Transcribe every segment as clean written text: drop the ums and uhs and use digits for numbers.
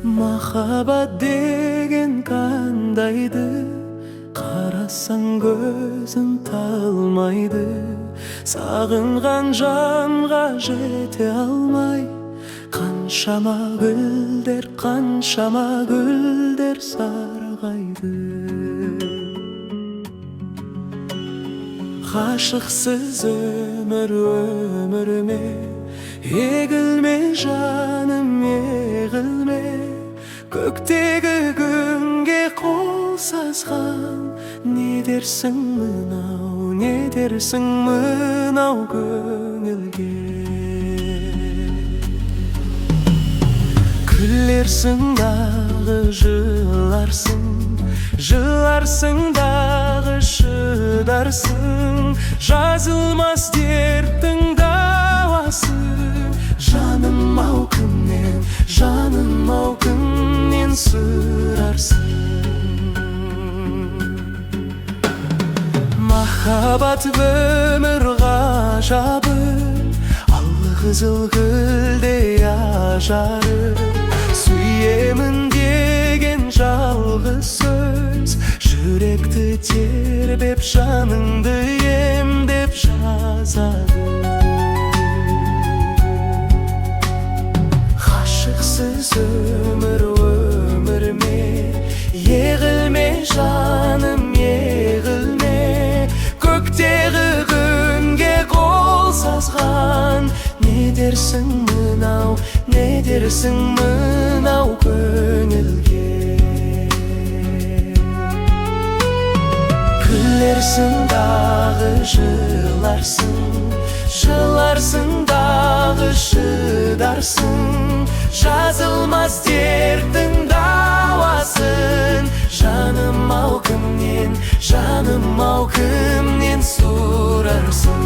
Махаббат деген қандайды, қарасаң көзің талмайды. Сағынған жанға жете алмай, қаншама гүлдер сарғайды. Ғашықсыз өмір ме, егілме жаным, егілме. Көктегі күнге қол созған, не дерсің мынау көңілге? Күлерсің дағы жыларсың дағы шыдарсың. Жазылмас дерттің дауасы, жаным ау күннен сұрарсың. Махаббат өмір ғажабы, аллы қызыл гүлдей ажары. Сүйемін деген жалғыз сөз, жүректі тербеп, жаныңды емдеп жазады. Ғашықсыз өмір ме, егілме жаным, егілме. Көктегі күнге қол созған, не дерсің мынау көңілге? Күлерсің дағы жыларсың дағы шыдарсың. Жазылмас дерттің дауасын, жаным ау күннен сұрарсың.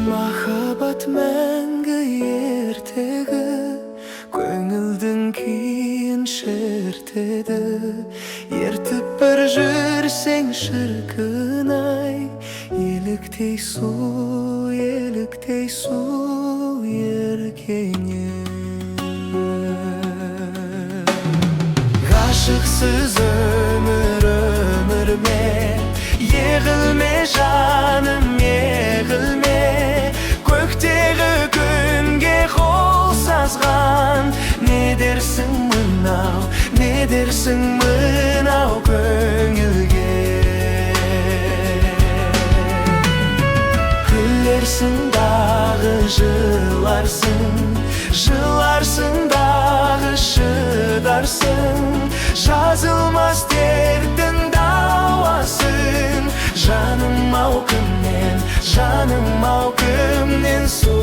Махаббат мәңгі ертегі, көңілдің күйін шертеді. Ертіп бір жүрсең шіркін-ай, еліктей су еркеңе. Ғашықсыз өмір ме, егілме жаным, егілме. Көктегі күнге қол созған, не дерсің мынау көңілге? Күлерсің дағы жыларсың дағы шыдарсың. Жазылмас дерттің дауасын, жаным ау күннен сұрарсың.